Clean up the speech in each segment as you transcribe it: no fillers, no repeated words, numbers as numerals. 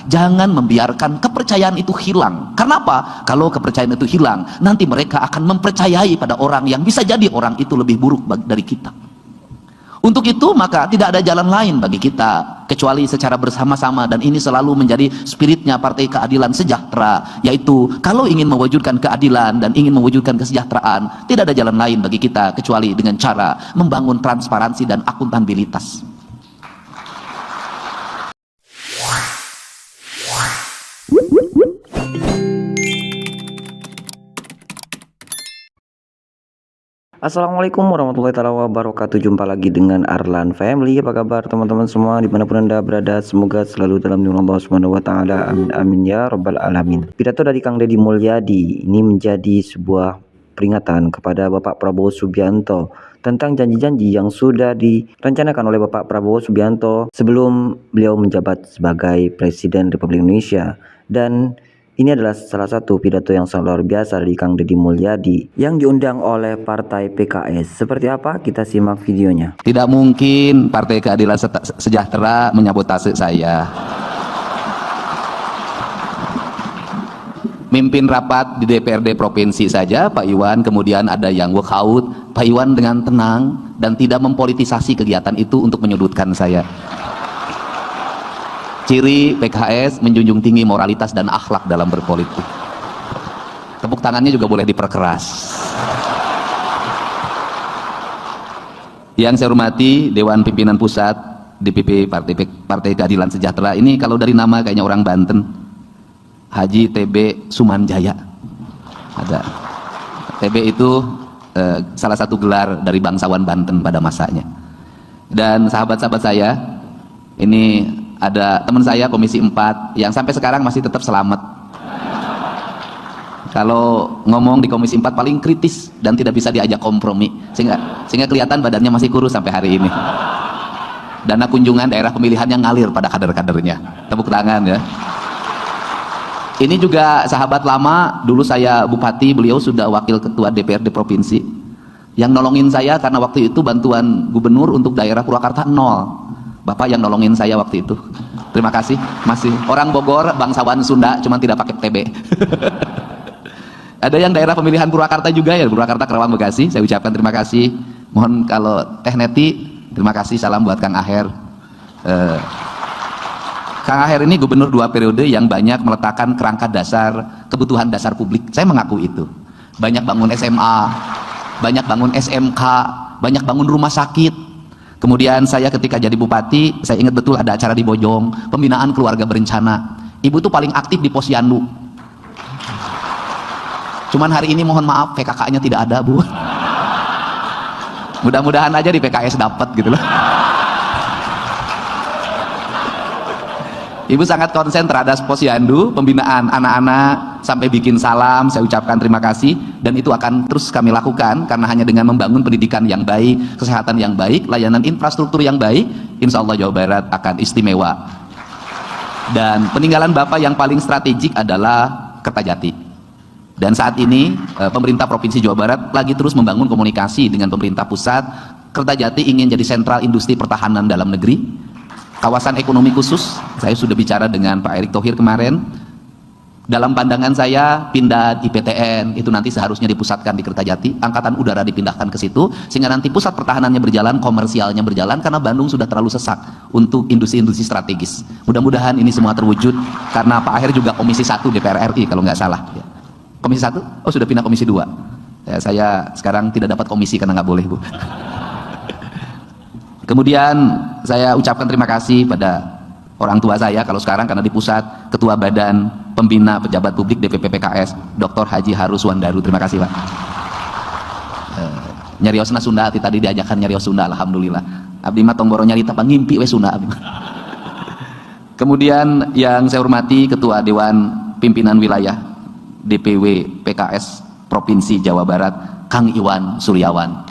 Jangan membiarkan kepercayaan itu hilang. Karena apa? Kalau kepercayaan itu hilang, nanti mereka akan mempercayai pada orang yang bisa jadi orang itu lebih buruk dari kita. Untuk itu maka tidak ada jalan lain bagi kita kecuali secara bersama-sama, dan ini selalu menjadi spiritnya Partai Keadilan Sejahtera, yaitu kalau ingin mewujudkan keadilan dan ingin mewujudkan kesejahteraan, tidak ada jalan lain bagi kita kecuali dengan cara membangun transparansi dan akuntabilitas. Assalamualaikum warahmatullahi wabarakatuh. Jumpa lagi dengan Arlan Family. Apa kabar teman-teman semua dimanapun anda berada? Semoga selalu dalam lindungan Allah Subhanahu Wa Taala. Amin amin ya Rabbal Alamin. Pidato dari Kang Deddy Mulyadi ini menjadi sebuah peringatan kepada Bapak Prabowo Subianto tentang janji-janji yang sudah direncanakan oleh Bapak Prabowo Subianto sebelum beliau menjabat sebagai Presiden Republik Indonesia. Dan ini adalah salah satu pidato yang sangat luar biasa dari Kang Deddy Mulyadi yang diundang oleh Partai PKS. Seperti apa? Kita simak videonya. Tidak mungkin Partai Keadilan Sejahtera menyabotase saya. Mimpin rapat di DPRD provinsi saja Pak Iwan, kemudian ada yang walkout. Pak Iwan dengan tenang dan tidak mempolitisasi kegiatan itu untuk menyudutkan saya. Ciri PKS menjunjung tinggi moralitas dan akhlak dalam berpolitik. Tepuk tangannya juga boleh diperkeras. Yang saya hormati Dewan Pimpinan Pusat DPP Partai Keadilan Sejahtera, ini kalau dari nama kayaknya orang Banten, Haji TB Sumanjaya. Ada TB itu salah satu gelar dari bangsawan Banten pada masanya. Dan sahabat-sahabat saya, ini ada teman saya Komisi 4 yang sampai sekarang masih tetap selamat. Kalau ngomong di Komisi 4 paling kritis dan tidak bisa diajak kompromi, sehingga kelihatan badannya masih kurus sampai hari ini. Dana kunjungan daerah pemilihannya ngalir pada kader-kadernya. Tepuk tangan ya. Ini juga sahabat lama, dulu saya bupati, beliau sudah wakil ketua DPRD provinsi. Yang nolongin saya karena waktu itu bantuan gubernur untuk daerah Purwakarta nol. Bapak yang nolongin saya waktu itu. Terima kasih. Masih orang Bogor, bangsawan Sunda, cuman tidak pakai TB. Ada yang daerah pemilihan Purwakarta juga ya, Purwakarta, Kerawang, Bekasi. Saya ucapkan terima kasih. Mohon kalau Teh Neti, terima kasih. Salam buat Kang Aher. Kang Aher ini gubernur 2 periode yang banyak meletakkan kerangka dasar kebutuhan dasar publik. Saya mengaku itu. Banyak bangun SMA, banyak bangun SMK, banyak bangun rumah sakit. Kemudian saya ketika jadi bupati, saya ingat betul ada acara di Bojong, pembinaan keluarga berencana. Ibu tuh paling aktif di Posyandu. Cuman hari ini mohon maaf PKK-nya tidak ada, Bu. Mudah-mudahan aja di PKS dapat gitu loh. Ibu sangat konsen terhadap Posyandu, pembinaan anak-anak, sampai bikin salam. Saya ucapkan terima kasih, dan itu akan terus kami lakukan, karena hanya dengan membangun pendidikan yang baik, kesehatan yang baik, layanan infrastruktur yang baik, insya Allah Jawa Barat akan istimewa. Dan peninggalan Bapak yang paling strategik adalah Kertajati. Dan saat ini pemerintah Provinsi Jawa Barat lagi terus membangun komunikasi dengan pemerintah pusat. Kertajati ingin jadi sentral industri pertahanan dalam negeri. Kawasan ekonomi khusus, saya sudah bicara dengan Pak Erick Thohir kemarin. Dalam pandangan saya, pindah IPTN itu nanti seharusnya dipusatkan di Kertajati, angkatan udara dipindahkan ke situ, sehingga nanti pusat pertahanannya berjalan, komersialnya berjalan, karena Bandung sudah terlalu sesak untuk industri-industri strategis. Mudah-mudahan ini semua terwujud, karena Pak Aher juga Komisi 1 DPR RI kalau nggak salah. Komisi 1? Oh, sudah pindah Komisi 2. Ya, saya sekarang tidak dapat komisi karena nggak boleh, Bu. Kemudian saya ucapkan terima kasih pada orang tua saya, kalau sekarang karena di pusat, Ketua Badan Pembina Pejabat Publik DPP PKS, Dr. Haji Harus Wandaru. Terima kasih, Pak. Nyariosna Sunda, tadi diajakan nyarios Sunda, alhamdulillah. Abdi mah tonggoro nyarita ngimpi we Sunda. Kemudian yang saya hormati Ketua Dewan Pimpinan Wilayah DPW PKS Provinsi Jawa Barat, Kang Iwan Suryawan.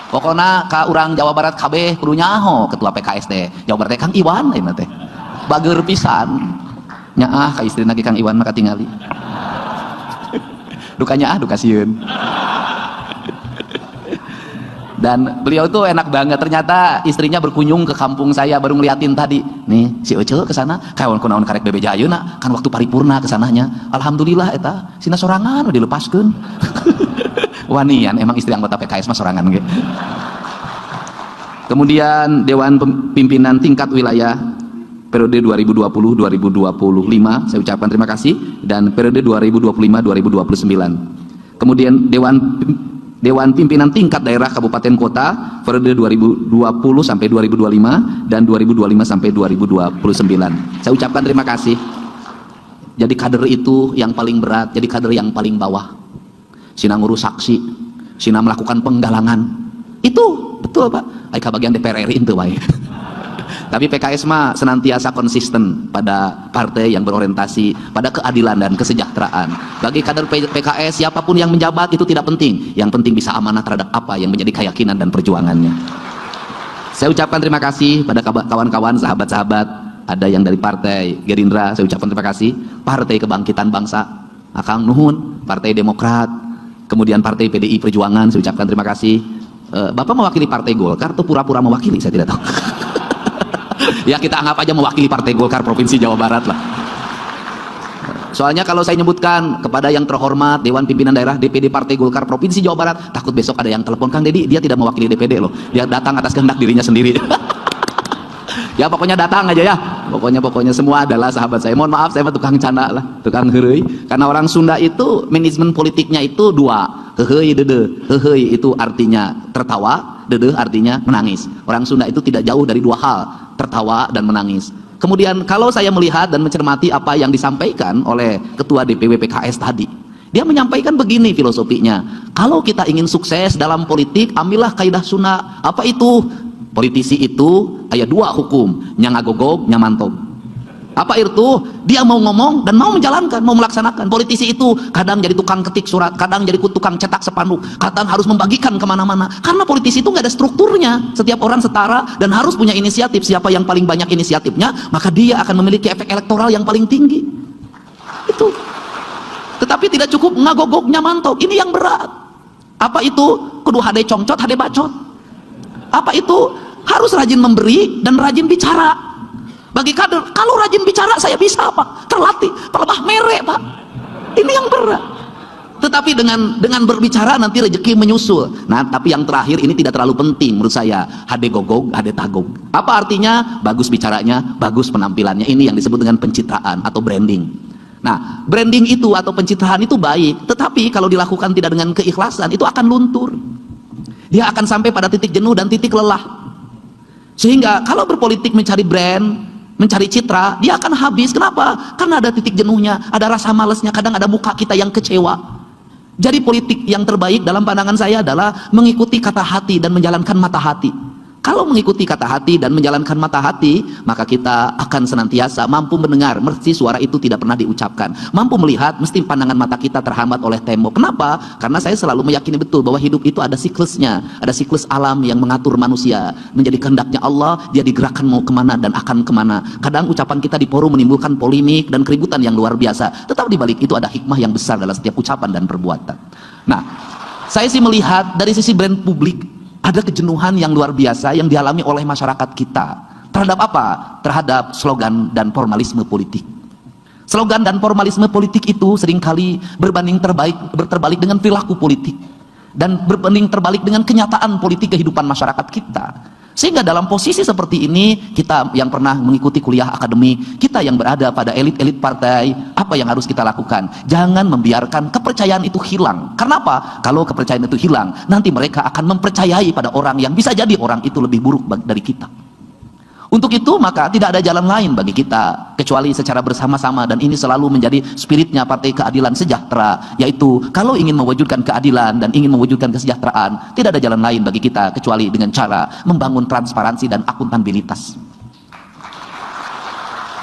Pokoknya ka urang Jawa Barat KB kudu nyaho ketua PKS teh Jawa Barat Kang Iwan lain teh bager pisan nyaah ka istrina ge Kang Iwan mah katingali dukanya duka sieun. Dan beliau tuh enak banget, ternyata istrinya berkunjung ke kampung saya, baru ngeliatin tadi nih si Ece ke sana kawan kunaon karek bebe ayeuna kan waktu paripurna ke sananya. Alhamdulillah eta sina sorangan udah dilepaskeun. Wanian emang istri anggota PKS mah sorangan ge. Kemudian Dewan Pimpinan Tingkat Wilayah periode 2020-2025 saya ucapkan terima kasih, dan periode 2025-2029. Kemudian Dewan Pimpinan Tingkat Daerah Kabupaten Kota periode 2020 sampai 2025 dan 2025 sampai 2029. Saya ucapkan terima kasih. Jadi kader itu yang paling berat, jadi kader yang paling bawah. Sina ngurus saksi, sina melakukan penggalangan. Itu betul Pak. Aika bagian DPR RI itu wae. Tapi PKS mah senantiasa konsisten pada partai yang berorientasi pada keadilan dan kesejahteraan. Bagi kader PKS siapapun yang menjabat itu tidak penting. Yang penting bisa amanah terhadap apa yang menjadi keyakinan dan perjuangannya. Saya ucapkan terima kasih pada kawan-kawan, sahabat-sahabat. Ada yang dari Partai Gerindra, saya ucapkan terima kasih. Partai Kebangkitan Bangsa, Akang Nuhun, Partai Demokrat, kemudian Partai PDI Perjuangan, saya ucapkan terima kasih. Bapak mewakili Partai Golkar atau pura-pura mewakili, saya tidak tahu. Ya kita anggap aja mewakili Partai Golkar Provinsi Jawa Barat lah. Soalnya kalau saya nyebutkan kepada yang terhormat Dewan Pimpinan Daerah DPD Partai Golkar Provinsi Jawa Barat, takut besok ada yang telepon, Kang Dedi dia tidak mewakili DPD loh, dia datang atas kehendak dirinya sendiri. Ya pokoknya datang aja ya, pokoknya semua adalah sahabat saya. Mohon maaf saya mah tukang canda lah, tukang heureuy, karena orang Sunda itu manajemen politiknya itu dua, heureuy dede. Heureuy itu artinya tertawa, dede artinya menangis. Orang Sunda itu tidak jauh dari dua hal, tertawa dan menangis. Kemudian kalau saya melihat dan mencermati apa yang disampaikan oleh Ketua DPW PKS tadi, dia menyampaikan begini filosofinya, kalau kita ingin sukses dalam politik, ambillah kaidah Sunda. Apa itu? Politisi itu ayat dua hukum, nyangagogog, nyamantog. Apa itu? Dia mau ngomong dan mau menjalankan, mau melaksanakan. Politisi itu kadang jadi tukang ketik surat, kadang jadi tukang cetak spanduk, kadang harus membagikan kemana-mana. Karena politisi itu nggak ada strukturnya. Setiap orang setara dan harus punya inisiatif. Siapa yang paling banyak inisiatifnya, maka dia akan memiliki efek elektoral yang paling tinggi. Itu. Tetapi tidak cukup ngagogog, nyamantog. Ini yang berat. Apa itu? Kudu hade congcot, hade bacot. Apa itu? Harus rajin memberi dan rajin bicara. Bagi kader, kalau rajin bicara saya bisa Pak, terlatih, pelebah mere Pak. Ini yang berat. Tetapi dengan berbicara nanti rezeki menyusul. Nah, tapi yang terakhir ini tidak terlalu penting menurut saya. Hade gogog, hade tagog. Apa artinya? Bagus bicaranya, bagus penampilannya. Ini yang disebut dengan pencitraan atau branding. Nah, branding itu atau pencitraan itu baik, tetapi kalau dilakukan tidak dengan keikhlasan itu akan luntur. Dia akan sampai pada titik jenuh dan titik lelah. Sehingga kalau berpolitik mencari brand, mencari citra, dia akan habis. Kenapa? Karena ada titik jenuhnya, ada rasa malesnya, kadang ada muka kita yang kecewa. Jadi politik yang terbaik dalam pandangan saya adalah mengikuti kata hati dan menjalankan mata hati. Kalau mengikuti kata hati dan menjalankan mata hati, maka kita akan senantiasa mampu mendengar, meski suara itu tidak pernah diucapkan. Mampu melihat, mesti pandangan mata kita terhambat oleh tembok. Kenapa? Karena saya selalu meyakini betul bahwa hidup itu ada siklusnya. Ada siklus alam yang mengatur manusia. Menjadi kehendaknya Allah, dia digerakkan mau kemana dan akan kemana. Kadang ucapan kita di forum menimbulkan polemik dan keributan yang luar biasa. Tetapi di balik itu ada hikmah yang besar dalam setiap ucapan dan perbuatan. Nah, saya sih melihat dari sisi brand publik, ada kejenuhan yang luar biasa yang dialami oleh masyarakat kita. Terhadap apa? Terhadap slogan dan formalisme politik. Slogan dan formalisme politik itu seringkali terbalik dengan perilaku politik. Dan berbanding terbalik dengan kenyataan politik kehidupan masyarakat kita. Sehingga dalam posisi seperti ini, kita yang pernah mengikuti kuliah akademik, kita yang berada pada elit-elit partai, apa yang harus kita lakukan? Jangan membiarkan kepercayaan itu hilang. Karena apa? Kalau kepercayaan itu hilang, nanti mereka akan mempercayai pada orang yang bisa jadi orang itu lebih buruk dari kita. Untuk itu maka tidak ada jalan lain bagi kita kecuali secara bersama-sama, dan ini selalu menjadi spiritnya Partai Keadilan Sejahtera, yaitu kalau ingin mewujudkan keadilan dan ingin mewujudkan kesejahteraan, tidak ada jalan lain bagi kita kecuali dengan cara membangun transparansi dan akuntabilitas.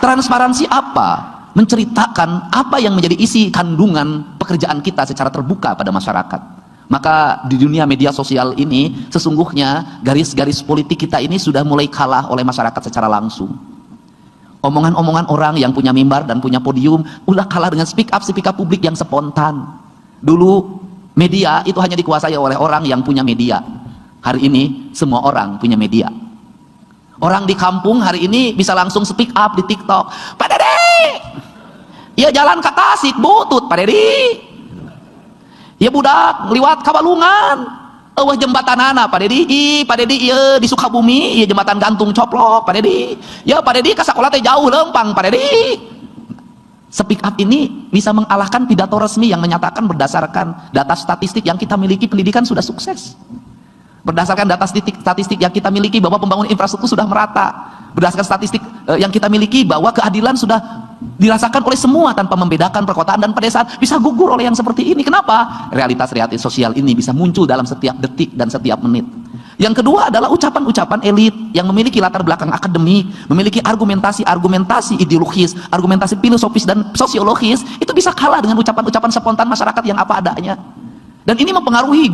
Transparansi apa? Menceritakan apa yang menjadi isi kandungan pekerjaan kita secara terbuka pada masyarakat. Maka di dunia media sosial ini sesungguhnya garis-garis politik kita ini sudah mulai kalah oleh masyarakat secara langsung. Omongan-omongan orang yang punya mimbar dan punya podium udah kalah dengan speak up publik yang spontan. Dulu media itu hanya dikuasai oleh orang yang punya media. Hari ini semua orang punya media. Orang di kampung hari ini bisa langsung speak up di TikTok. Pak Dede, iya jalan ke Tasik butut Pak Dede. Iya budak liwat Kabalungan. Wah jembatan anak Pak Dede. Pak Dede iya di Sukabumi, iya jembatan gantung coplok Pak Dede. Ya Pak Dede ke sekolah teh jauh lempang Pak Dede. Speak up ini bisa mengalahkan pidato resmi yang menyatakan berdasarkan data statistik yang kita miliki pendidikan sudah sukses. Berdasarkan data statistik yang kita miliki bahwa pembangunan infrastruktur sudah merata. Berdasarkan statistik yang kita miliki bahwa keadilan sudah dirasakan oleh semua tanpa membedakan perkotaan dan pedesaan, bisa gugur oleh yang seperti ini. Kenapa? Realitas sosial ini bisa muncul dalam setiap detik dan setiap menit. Yang kedua adalah ucapan-ucapan elit yang memiliki latar belakang akademik, memiliki argumentasi ideologis, argumentasi filosofis dan sosiologis, itu bisa kalah dengan ucapan-ucapan spontan masyarakat yang apa adanya. Dan ini mempengaruhi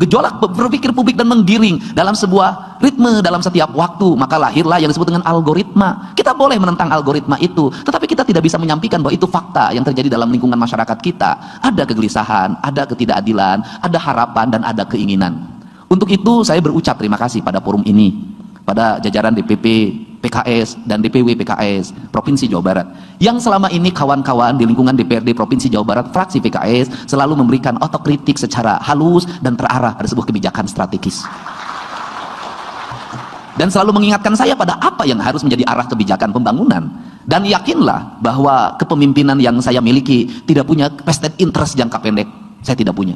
gejolak berpikir publik dan menggiring dalam sebuah ritme dalam setiap waktu. Maka lahirlah yang disebut dengan algoritma. Kita boleh menentang algoritma itu, tetapi kita tidak bisa menyampaikan bahwa itu fakta yang terjadi dalam lingkungan masyarakat kita. Ada kegelisahan, ada ketidakadilan, ada harapan, dan ada keinginan. Untuk itu saya berucap terima kasih pada forum ini, pada jajaran DPP PKS dan DPW PKS Provinsi Jawa Barat, yang selama ini kawan-kawan di lingkungan DPRD Provinsi Jawa Barat fraksi PKS selalu memberikan otokritik secara halus dan terarah pada sebuah kebijakan strategis, dan selalu mengingatkan saya pada apa yang harus menjadi arah kebijakan pembangunan. Dan yakinlah bahwa kepemimpinan yang saya miliki tidak punya vested interest jangka pendek. Saya tidak punya.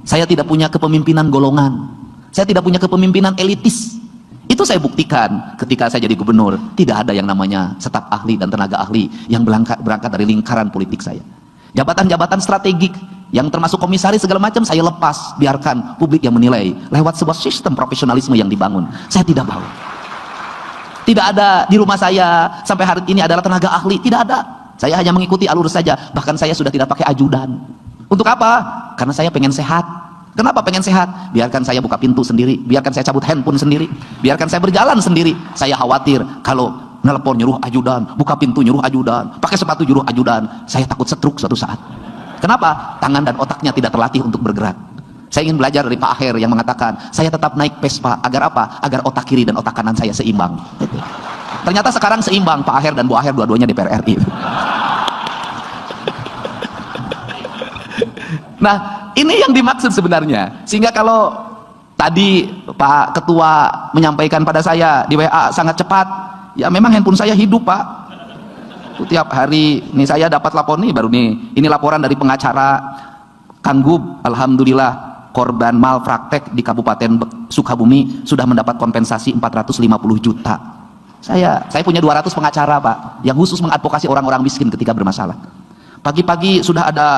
Saya tidak punya kepemimpinan golongan. Saya tidak punya kepemimpinan elitis. Itu saya buktikan ketika saya jadi gubernur. Tidak ada yang namanya staf ahli dan tenaga ahli yang berangkat dari lingkaran politik saya. Jabatan-jabatan strategik yang termasuk komisaris segala macam saya lepas, biarkan publik yang menilai lewat sebuah sistem profesionalisme yang dibangun. Saya tidak mau. Tidak ada di rumah saya sampai hari ini adalah tenaga ahli, tidak ada. Saya hanya mengikuti alur saja. Bahkan saya sudah tidak pakai ajudan. Untuk apa? Karena saya pengen sehat. Kenapa pengen sehat? Biarkan saya buka pintu sendiri, biarkan saya cabut handphone sendiri, biarkan saya berjalan sendiri. Saya khawatir kalau nelpon nyuruh ajudan, buka pintu nyuruh ajudan, pakai sepatu nyuruh ajudan, saya takut stroke suatu saat. Kenapa? Tangan dan otaknya tidak terlatih untuk bergerak. Saya ingin belajar dari Pak Aher yang mengatakan, saya tetap naik Vespa, agar apa? Agar otak kiri dan otak kanan saya seimbang. Ternyata sekarang seimbang, Pak Aher dan Bu Aher dua-duanya DPR RI. Nah, ini yang dimaksud sebenarnya. Sehingga kalau tadi Pak Ketua menyampaikan pada saya di WA sangat cepat, ya memang handphone saya hidup Pak. Tiap hari ini saya dapat lapor nih baru nih. Ini laporan dari pengacara Kang Gub. Alhamdulillah korban malpraktek di Kabupaten Sukabumi sudah mendapat kompensasi 450 juta. Saya punya 200 pengacara Pak, yang khusus mengadvokasi orang-orang miskin ketika bermasalah. Pagi-pagi sudah ada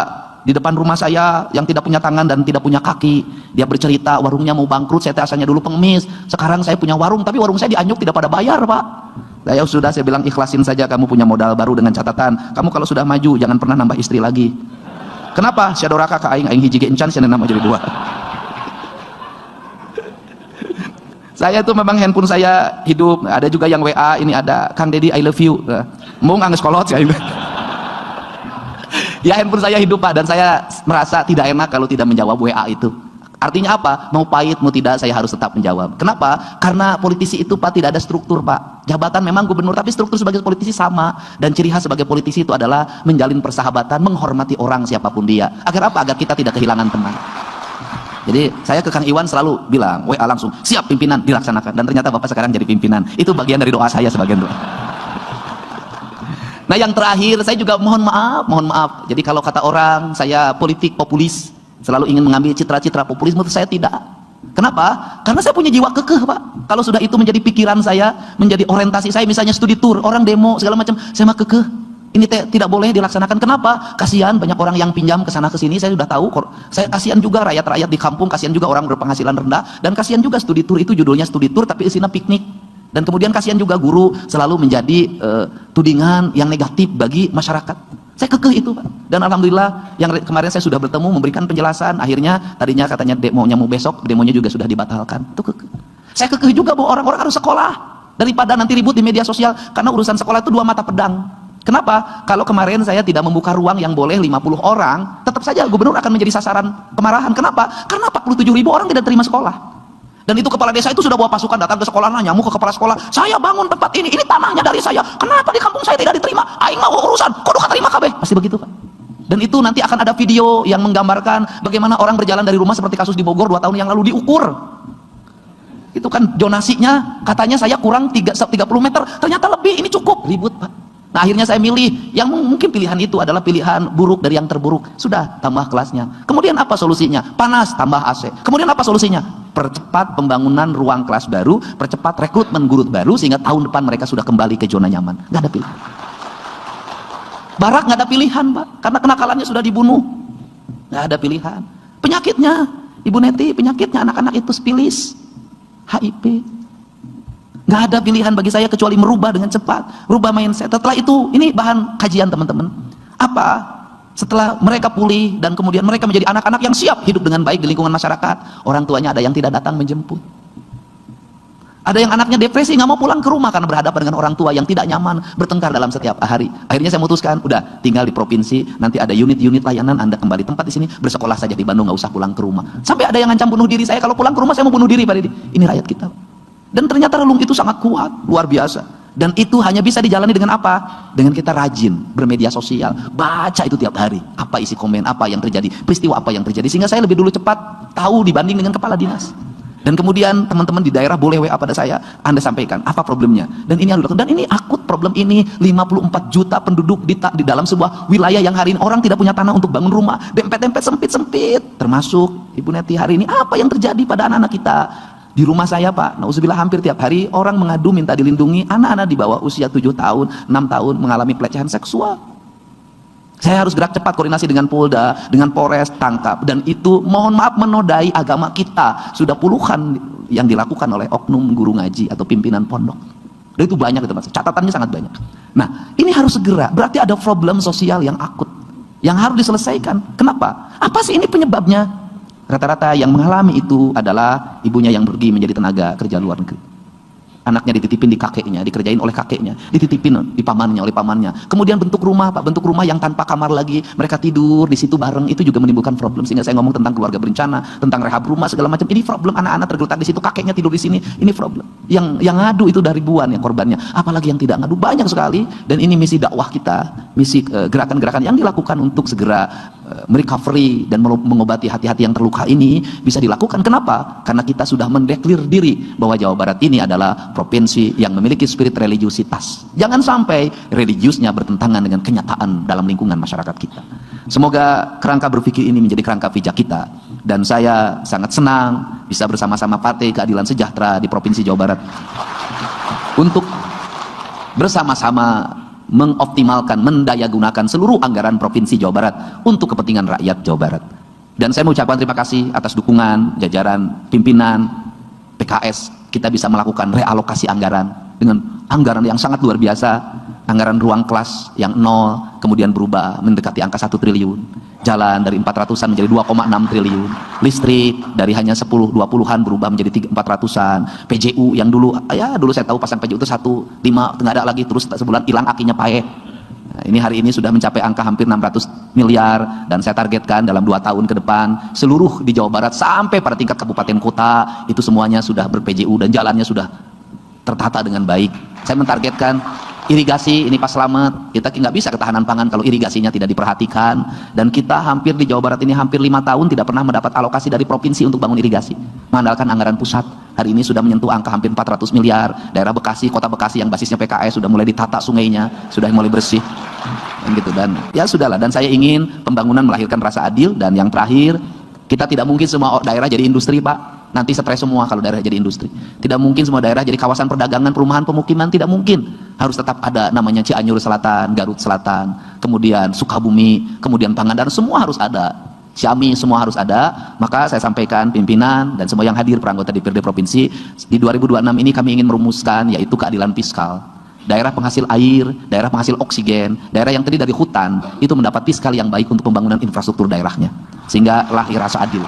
di depan rumah saya yang tidak punya tangan dan tidak punya kaki, dia bercerita warungnya mau bangkrut. Saya asalnya dulu pengemis, sekarang saya punya warung, tapi warung saya di Anyuk tidak pada bayar Pak. Saya bilang ikhlasin saja, kamu punya modal baru dengan catatan kamu kalau sudah maju jangan pernah nambah istri lagi. Kenapa? Syadoraka ka aing hiji ge encan cenah nama jadi dua. Saya itu memang handphone saya hidup. Ada juga yang WA, ini ada Kang Dedi I love you, mau nggak ngeskolot ya ini. Ya handphone saya hidup Pak, dan saya merasa tidak enak kalau tidak menjawab WA itu. Artinya apa? Mau pahit mau tidak saya harus tetap menjawab. Kenapa? Karena politisi itu Pak tidak ada struktur Pak. Jabatan memang gubernur tapi struktur sebagai politisi sama. Dan ciri khas sebagai politisi itu adalah menjalin persahabatan, menghormati orang siapapun dia. Agar apa? Agar kita tidak kehilangan teman. Jadi saya ke Kang Iwan selalu bilang WA langsung, siap pimpinan, dilaksanakan. Dan ternyata Bapak sekarang jadi pimpinan. Itu bagian dari doa saya sebagian doa. Nah yang terakhir saya juga mohon maaf. Jadi kalau kata orang saya politik populis, selalu ingin mengambil citra-citra populisme, itu saya tidak. Kenapa? Karena saya punya jiwa kekeh Pak. Kalau sudah itu menjadi pikiran saya, menjadi orientasi saya, misalnya studi tour, orang demo segala macam, saya mah kekeh. Ini tidak boleh dilaksanakan. Kenapa? Kasihan banyak orang yang pinjam ke sana ke sini, saya sudah tahu. Saya kasihan juga rakyat-rakyat di kampung, kasihan juga orang berpenghasilan rendah, dan kasihan juga studi tour itu judulnya studi tour tapi isinya piknik. Dan kemudian kasihan juga guru selalu menjadi tudingan yang negatif bagi masyarakat. Saya kekeh itu Pak. Dan alhamdulillah yang kemarin saya sudah bertemu memberikan penjelasan. Akhirnya tadinya katanya demonya mau besok, demonya juga sudah dibatalkan. Itu kekeh. Saya kekeh juga bahwa orang-orang harus sekolah daripada nanti ribut di media sosial, karena urusan sekolah itu dua mata pedang. Kenapa? Kalau kemarin saya tidak membuka ruang yang boleh 50 orang, tetap saja gubernur akan menjadi sasaran kemarahan. Kenapa? Karena 47.000 orang tidak terima sekolah. Dan itu kepala desa itu sudah bawa pasukan datang ke sekolah, nyamuk ke kepala sekolah, saya bangun tempat ini tanahnya dari saya, kenapa di kampung saya tidak diterima, aing mau urusan, kudu terima kabeh. Pasti begitu Pak. Dan itu nanti akan ada video yang menggambarkan bagaimana orang berjalan dari rumah seperti kasus di Bogor 2 tahun yang lalu diukur. Itu kan zonasinya, katanya saya kurang 30 meter, ternyata lebih, ini cukup, ribut Pak. Nah akhirnya saya milih, yang mungkin pilihan itu adalah pilihan buruk dari yang terburuk. Sudah, tambah kelasnya. Kemudian apa solusinya? Panas, tambah AC. Kemudian apa solusinya? Percepat pembangunan ruang kelas baru, percepat rekrutmen guru baru, sehingga tahun depan mereka sudah kembali ke zona nyaman. Nggak ada pilihan. Barak nggak ada pilihan Pak, karena kenakalannya sudah dibunuh. Nggak ada pilihan. Penyakitnya, Ibu Neti, penyakitnya anak-anak itu spilis, HIV. Nggak ada pilihan bagi saya kecuali merubah dengan cepat, rubah mindset. Setelah itu, ini bahan kajian teman-teman. Apa? Setelah mereka pulih dan kemudian mereka menjadi anak-anak yang siap hidup dengan baik di lingkungan masyarakat, orang tuanya ada yang tidak datang menjemput. Ada yang anaknya depresi, nggak mau pulang ke rumah karena berhadapan dengan orang tua yang tidak nyaman, bertengkar dalam setiap hari. Akhirnya saya memutuskan, udah tinggal di provinsi, nanti ada unit-unit layanan, Anda kembali tempat di sini, bersekolah saja di Bandung, nggak usah pulang ke rumah. Sampai ada yang ngancam bunuh diri saya, kalau pulang ke rumah saya mau bunuh diri Pak Didi. Ini rakyat kita. Dan ternyata relung itu sangat kuat, luar biasa. Dan itu hanya bisa dijalani dengan apa? Dengan kita rajin bermedia sosial, baca itu tiap hari, apa isi komen, apa yang terjadi, peristiwa apa yang terjadi, sehingga saya lebih dulu cepat tahu dibanding dengan kepala dinas. Dan kemudian teman-teman di daerah boleh WA pada saya, Anda sampaikan apa problemnya, dan ini harus dilakukan. Dan ini akut problem ini, 54 juta penduduk di dalam sebuah wilayah yang hari ini orang tidak punya tanah untuk bangun rumah, dempet-dempet sempit-sempit, termasuk Ibu Neti hari ini. Apa yang terjadi pada anak-anak kita? Di rumah saya Pak, nauzubillah, hampir tiap hari orang mengadu minta dilindungi anak-anak di bawah usia 7 tahun, 6 tahun mengalami pelecehan seksual. Saya harus gerak cepat koordinasi dengan Polda, dengan Polres, tangkap. Dan itu mohon maaf menodai agama kita. Sudah puluhan yang dilakukan oleh oknum guru ngaji atau pimpinan pondok. Dan itu banyak itu Mas, catatannya sangat banyak. Nah ini harus segera, berarti ada problem sosial yang akut, yang harus diselesaikan. Kenapa? Apa sih ini penyebabnya? Rata-rata yang mengalami itu adalah ibunya yang pergi menjadi tenaga kerja luar negeri. Anaknya dititipin di kakeknya, dikerjain oleh kakeknya, dititipin di pamannya, oleh pamannya. Kemudian bentuk rumah Pak, bentuk rumah yang tanpa kamar lagi, mereka tidur di situ bareng, itu juga menimbulkan problem. Sehingga saya ngomong tentang keluarga berencana, tentang rehab rumah segala macam. Ini problem, anak-anak tergeletak di situ, kakeknya tidur di sini, ini problem. Yang ngadu itu dari ribuan ya korbannya, apalagi yang tidak ngadu banyak sekali. Dan ini misi dakwah kita, misi gerakan-gerakan yang dilakukan untuk segera merecovery dan mengobati hati-hati yang terluka ini bisa dilakukan. Kenapa? Karena kita sudah mendeklir diri bahwa Jawa Barat ini adalah provinsi yang memiliki spirit religiusitas. Jangan sampai religiusnya bertentangan dengan kenyataan dalam lingkungan masyarakat kita. Semoga kerangka berpikir ini menjadi kerangka bijak kita. Dan saya sangat senang bisa bersama-sama Partai Keadilan Sejahtera di Provinsi Jawa Barat untuk bersama-sama mengoptimalkan, mendayagunakan seluruh anggaran Provinsi Jawa Barat untuk kepentingan rakyat Jawa Barat. Dan saya mengucapkan terima kasih atas dukungan jajaran pimpinan PKS. Kita bisa melakukan realokasi anggaran dengan anggaran yang sangat luar biasa. Anggaran ruang kelas yang 0 kemudian berubah mendekati angka 1 triliun. Jalan dari 400-an menjadi 2,6 triliun. Listrik dari hanya 10-20-an berubah menjadi 400-an. PJU yang dulu, ya dulu saya tahu pasang PJU itu 1,5, nggak ada lagi, terus sebulan hilang akinya pae. Nah, ini hari ini sudah mencapai angka hampir 600 miliar, dan saya targetkan dalam 2 tahun ke depan seluruh di Jawa Barat sampai pada tingkat kabupaten kota itu semuanya sudah ber-PJU dan jalannya sudah tertata dengan baik. Saya mentargetkan irigasi, ini Pak Slamet, kita nggak bisa ketahanan pangan kalau irigasinya tidak diperhatikan. Dan kita hampir di Jawa Barat ini hampir 5 tahun tidak pernah mendapat alokasi dari provinsi untuk bangun irigasi, mengandalkan anggaran pusat. Hari ini sudah menyentuh angka hampir 400 miliar. Daerah Bekasi, kota Bekasi yang basisnya PKS sudah mulai ditata sungainya, sudah mulai bersih dan gitu. Dan ya sudahlah, dan saya ingin pembangunan melahirkan rasa adil. Dan yang terakhir, kita tidak mungkin semua daerah jadi industri Pak, nanti stres semua kalau daerah jadi industri. Tidak mungkin semua daerah jadi kawasan perdagangan, perumahan, pemukiman, tidak mungkin. Harus tetap ada namanya Cianjur Selatan, Garut Selatan, kemudian Sukabumi, kemudian Pangandaran, semua harus ada. Ciamis, semua harus ada. Maka saya sampaikan pimpinan dan semua yang hadir para anggota DPRD provinsi, di 2026 ini kami ingin merumuskan yaitu keadilan fiskal. Daerah penghasil air, daerah penghasil oksigen, daerah yang terdiri dari hutan, itu mendapat fiskal yang baik untuk pembangunan infrastruktur daerahnya, sehingga lahir rasa adil.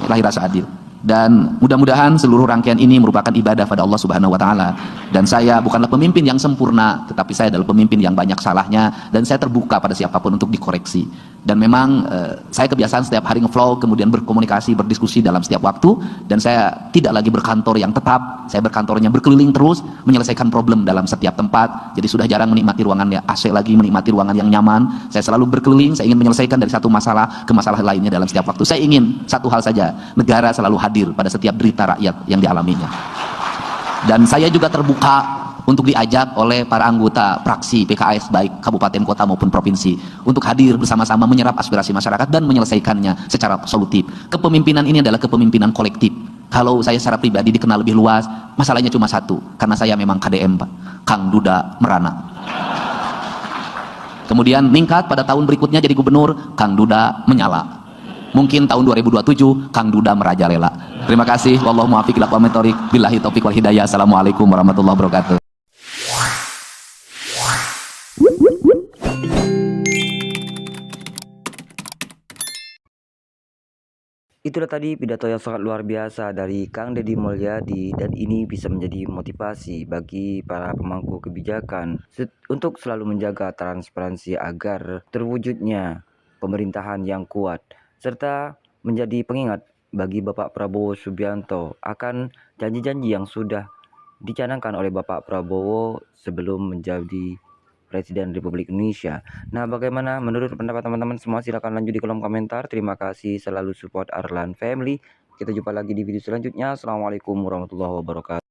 Lahir rasa adil. Dan mudah-mudahan seluruh rangkaian ini merupakan ibadah pada Allah Subhanahu wa taala. Dan saya bukanlah pemimpin yang sempurna, tetapi saya adalah pemimpin yang banyak salahnya, dan saya terbuka pada siapapun untuk dikoreksi. Dan memang saya kebiasaan setiap hari ngevlog, kemudian berkomunikasi, berdiskusi dalam setiap waktu, dan saya tidak lagi berkantor yang tetap, saya berkantornya berkeliling terus, menyelesaikan problem dalam setiap tempat. Jadi sudah jarang menikmati ruangan yang AC lagi, menikmati ruangan yang nyaman. Saya selalu berkeliling, saya ingin menyelesaikan dari satu masalah ke masalah lainnya dalam setiap waktu. Saya ingin satu hal saja, negara selalu hadir pada setiap derita rakyat yang dialaminya. Dan saya juga terbuka untuk diajak oleh para anggota fraksi PKS baik kabupaten kota maupun provinsi untuk hadir bersama-sama menyerap aspirasi masyarakat dan menyelesaikannya secara solutif. Kepemimpinan ini adalah kepemimpinan kolektif. Kalau saya secara pribadi dikenal lebih luas, masalahnya cuma satu, karena saya memang KDM, Pak, Kang Duda Merana. Kemudian ningkat pada tahun berikutnya jadi gubernur, Kang Duda menyala. Mungkin tahun 2027 Kang Duda merajalela. Terima kasih. Wallahu muwaffiq ila aqwamit thoriq. Billahi taufiq wal hidayah. Assalamualaikum warahmatullahi wabarakatuh. Itulah tadi pidato yang sangat luar biasa dari Kang Deddy Mulyadi, dan ini bisa menjadi motivasi bagi para pemangku kebijakan untuk selalu menjaga transparansi agar terwujudnya pemerintahan yang kuat, serta menjadi pengingat bagi Bapak Prabowo Subianto akan janji-janji yang sudah dicanangkan oleh Bapak Prabowo sebelum menjadi Presiden Republik Indonesia. Nah, bagaimana menurut pendapat teman-teman semua? Silahkan lanjut di kolom komentar. Terima kasih, selalu support Arlan Family. Kita jumpa lagi di video selanjutnya. Assalamualaikum warahmatullahi wabarakatuh.